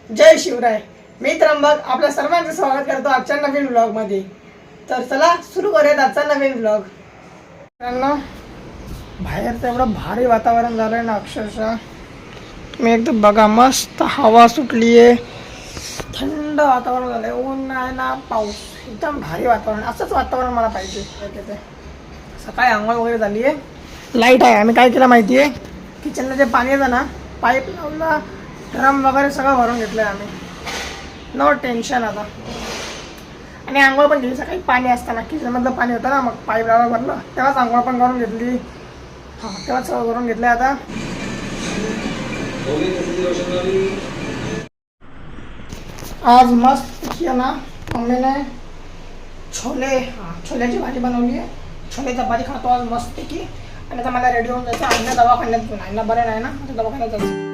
जय शिवराय. मी त्र्यंबक आपल्या सर्वांचं स्वागत करतो आजच्या नवीन व्लॉग मध्ये. तर चला सुरू करूयात आजचा नवीन व्लॉग. मित्रांनो, बाहेर एवढं भारी वातावरण झालंय ना, अक्षरशः मी एकदम बघा, मस्त हवा सुटली आहे, थंड वातावरण झालंय, ऊन नाही ना पाऊस, एकदम भारी वातावरण. असंच वातावरण मला पाहिजे. सकाळी आंघोळ वगैरे झाली आहे, लाईट आहे. आम्ही काय केलं माहिती आहे, किचनला जे पाणी येतं ना, पाईप लावला, ड्रम वगैरे सगळं भरून घेतलं आहे आम्ही. नो टेन्शन आता. आणि आंघोळ पण केली सकाळी, पाणी असताना किचनमधलं पाणी होतं ना, मग पाईप लावायला भरलं, तेव्हाच आंघोळ पण करून घेतली. हां, तेव्हाच सगळं करून घेतलं. आता आज मस्त ना मम्मीने छोल्याची भाजी बनवली आहे. छोले चपाती खातो आज मस्तपैकी. आणि आता मला रेडी होऊन जायचं, आईना दवाखान्यात घेऊन. आईना बरं नाही ना, आता दवाखान्यात जायचं.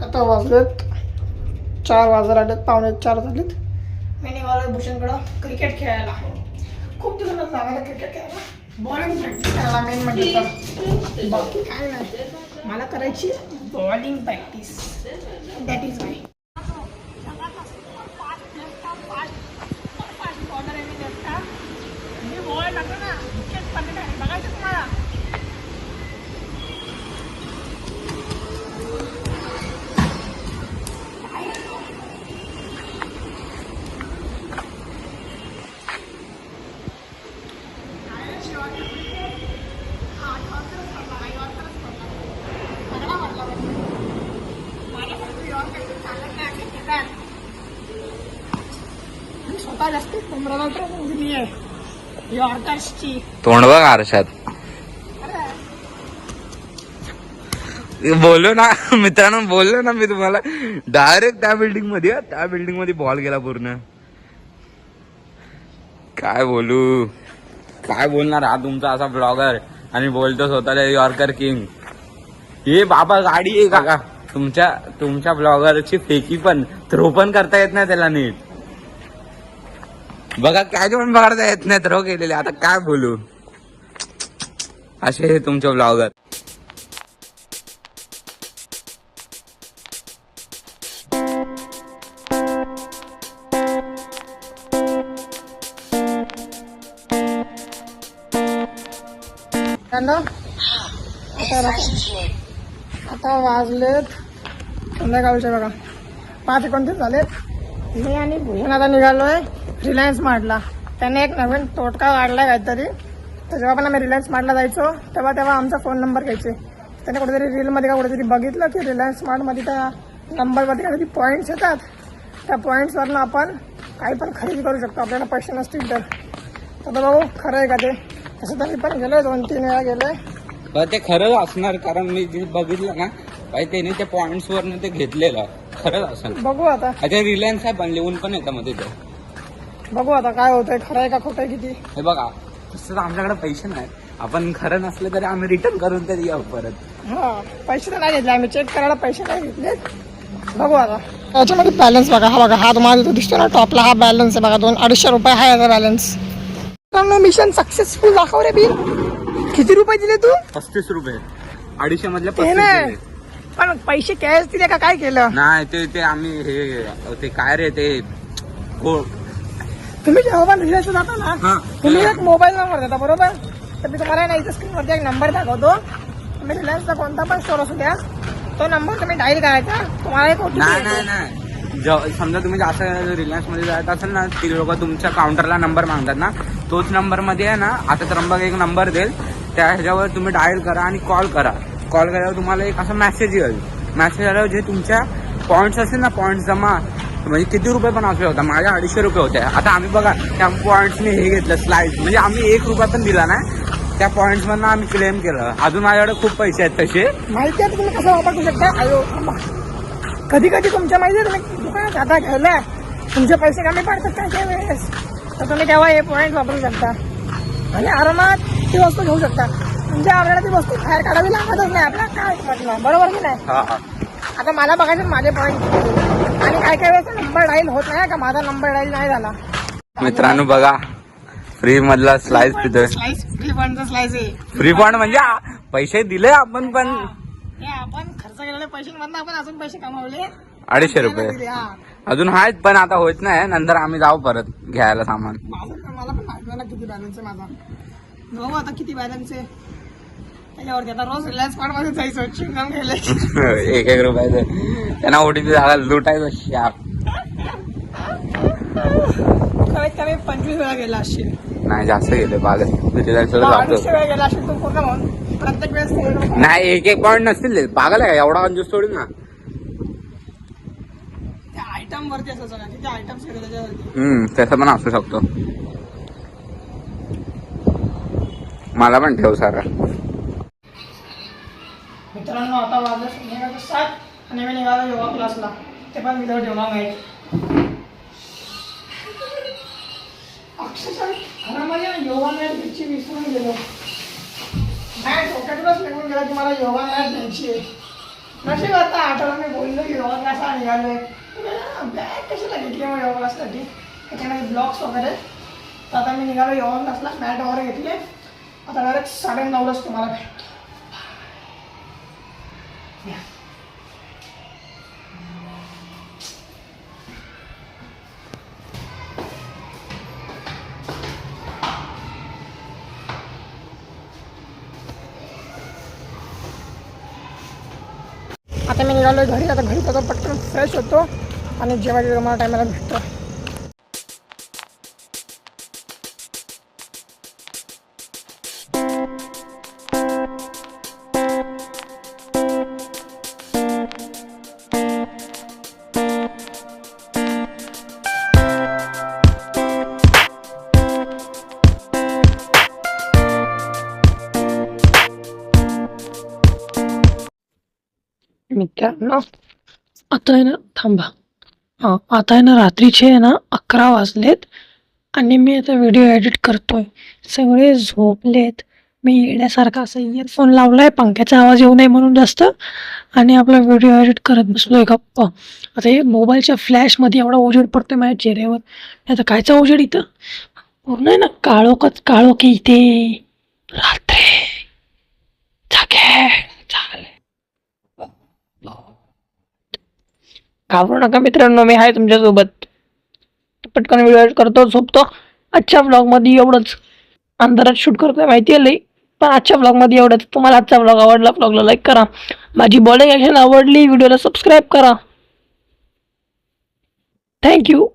आता वाजलेत 4 वाजायला, पावणे 4 झालेत. मी निघालोय भूषणकडं क्रिकेट खेळायला. खूप दिवसाला जागायला क्रिकेट खेळायला, बॉलिंग प्रॅक्टिस करायला. मेन म्हणजे तर बाकी काय नाही, मला करायची बॉलिंग प्रॅक्टिस. दॅट इज माय. बघायचं तुम्हाला. स्वतः जास्त तोंड बघ आरशात. बोललो ना मित्रांनो, बोललो ना मी तुम्हाला, डायरेक्ट त्या बिल्डिंग मध्ये बॉल गेला पूर्ण. काय बोलणार हा तुमचा असा ब्लॉगर, आणि बोलतो स्वतःला यॉर्कर किंग. हे बाबा गाडी आहे का तुमच्या ब्लॉगरची? फेकी पण थ्रो पण करता येत नाही त्याला नीट. बघा कॅच पण पकडता येत नाही, थ्रो केलेले. आता काय बोलू, असे हे तुमचे ब्लॉगर. आता वाजलेत संध्याकाळचे बघा 5:29 झालेत. मी आणि भूषण आता निघालोय रिलायन्स मार्टला. त्याने एक नवीन तोटका काढलाय काहीतरी. तर जेव्हा पण आम्ही रिलायन्स मार्टला जायचो तेव्हा आमचा फोन नंबर घ्यायचे. त्याने कुठेतरी रीलमध्ये का कुठेतरी बघितलं की रिलायन्स मार्टमध्ये त्या नंबरवरती काहीतरी पॉईंट्स येतात. त्या पॉईंट्सवरनं आपण काही पण खरेदी करू शकतो, आपल्याला पैसे नसतील तर. तर भाऊ खरं आहे का ते? तसं तर मी पण गेलोय, 2-3 वेळा गेलोय. ते खरंच असणार, कारण मी जे बघितलं ना भाई, त्याने त्या पॉइंट्स वरनं ते घेतलेलं खरंच असणार. बघू आता. रिलायन्स आहे पण लिहून पण येतं मध्ये ते. बघू आता काय होतंय, खरं आहे का खोटं आहे किती. हे बघा, तसं आमच्याकडे पैसे नाही, आपण खरं नसलं तरी आम्ही रिटर्न करून तरी येऊ परत. हा, पैसे तर नाही घेतले आम्ही, चेक करायला पैसे नाही घेतले. बघू आता. याच्यामध्ये बॅलन्स बघा, हा बघा, हा तुम्हाला इथं दिसतो ना टॉपला, हा बॅलन्स आहे बघा. 200-250 रुपये आहे याचा बॅलन्स. मिशन सक्सेसफुल दाखव रे बिल. किती रुपये दिले तू? 35 रुपये. 250 मधले ते नाही, पण पैसे कॅश दिले का काय केलं? नाही, ते आम्ही ते काय रे ते तुम्ही जेव्हा पण रिलायन्स जाता ना, तुम्ही एक मोबाईल नंबर देता बरोबर. तर मी तुम्हाला नाही, इथं स्क्रीनवरती एक नंबर दाखवतो. तुम्ही रिलायन्सचा कोणता पण स्टोर असू द्या, तो नंबर तुम्ही डायल करायचा, तुम्हाला एक OTP येतो. नाही. समजा तुम्ही असं रिलायन्स मध्ये जायचं असेल ना, ती लोक तुमच्या काउंटरला नंबर मागतात ना, तोच नंबर मध्ये आहे ना, आता त्र्यंबक एक नंबर देईल, त्या ह्याच्यावर तुम्ही डायल करा आणि कॉल केल्यावर तुम्हाला एक असा मेसेज येईल. मेसेज आल्यावर जे तुमच्या पॉईंट्स असतील ना, पॉईंट्स जमा म्हणजे किती रुपये पण असले होता, माझ्या 250 रुपये होते. आता आम्ही बघा त्या पॉईंट्सने हे घेतलं स्लाइड, म्हणजे आम्ही 1 रुपया पण दिला नाही, त्या पॉईंट्स मधनं आम्ही क्लेम केलं. अजून माझ्याकडे खूप पैसे आहेत तसे. माहिती आहे तुम्ही कसं वापरू शकता. कधी कधी तुमच्या माहिती आहे तुम्ही दुकानात आता घ्यायला तुमचे पैसे कमी पडतात काय काय वेळेस, तर तुम्ही तेव्हा हे पॉईंट वापरू शकता आणि आरामात ती वस्तू घेऊ शकता. म्हणजे आपल्याला ती वस्तू बाहेर काढावी लागतच नाही आपल्या कार्टमधनं, बरोबर की नाही. आता मला बघायचं माझे पॉईंट आणि काय काय वेळेस नंबर डाईल होत नाही का, माझा नंबर डाईल नाही झाला. मित्रांनो बघा फ्री मधला स्लाइस पितोय. स्लाइस फ्री फंडचा स्लाइस आहे. फ्री फंड म्हणजे पैसे दिले आपण पण हे आपण खर्च केलेल्या पैशांमधनं आपण अजून पैसे कमावले 250 रुपये अजून आहेत, पण आता होत नाही. नंतर आम्ही जाऊ परत घ्यायला सामान. मला पण माहिती ना किती बॅलन्स आहे माझा. बघू आता किती बॅलन्स आहे त्याच्यावरती. आता रोज रिलायन्स स्मार्ट मध्ये जायचं चिंगम गेले 1 रुपयाचं त्यांना ओटीपी झाला लुटायचं शाप. कमीत कमी 25 वेळा गेला असशील. नाही जास्त गेले पागल. 250 वेळा गेला असशील तू पूर्ण म्हणून. प्रत्येक वेळेस नाही 1 पॉईंट नसतील पागल आहे का एवढा कंजूस थोडी ना. त्या आयटम वरती असायचं ना, किती आयटम्स केले त्याच्यावरती. तसं पण असू शकतो. मला पण ठेव सारा. मित्रांनो आता वाजलं संध्याकाळचं 7 आणि मी निघालो योगा क्लासला. ते पण मी ठेवणार नाही. अक्षरशः घरामध्ये योगा मॅट घ्यायची विसरून गेलो. नाही डोक्यातूनच निघून गेला की मला योगा मॅट घ्यायची आहे. नशीब आता आठवलं मी बोललो की योगा क्लासला निघालोय. बॅग कशाला घेतली मग योगा क्लाससाठी, त्याच्यामध्ये ब्लॉक्स वगैरे. तर आता मी निघालो योगा क्लासला, मॅट वगैरे घेतली. आता डायरेक्ट 9:30 तुम्हाला भेटतो. आता मी निघालो घरी. आता घरी जातो पटकन फ्रेश होतो आणि जेवायला मला टायमाला भेटतो. मित्रांनो आता आहे ना थांबा. आता आहे ना रात्रीचे आहे ना 11 वाजलेत आणि मी आता व्हिडिओ एडिट करतोय. सगळे झोपलेत. मी येण्यासारखा असं इयरफोन लावलाय पंख्याचा आवाज येऊ नये म्हणून जास्त, आणि आपला व्हिडिओ एडिट करत बसलोय गप्पा. आता हे मोबाईलच्या फ्लॅशमध्ये एवढा उजेड पडतोय माझ्या चेहऱ्यावर. आता कायचा उजेड इथं पूर्ण आहे ना काळोखच काळोख इथे. रात्री जागे चालेल. घाबरू नका मित्रांनो, मी आहे तुमच्यासोबत. पटकन व्हिडिओ करतो झोपतो. आजच्या ब्लॉगमध्ये एवढंच. अंधारात शूट करतोय माहिती आहे लई, पण आजच्या ब्लॉगमध्ये एवढंच. तुम्हाला आजचा ब्लॉग आवडला, ब्लॉगला लाईक करा. माझी बॉलिंग ॲक्शन आवडली, व्हिडिओला सबस्क्राईब करा. थँक्यू.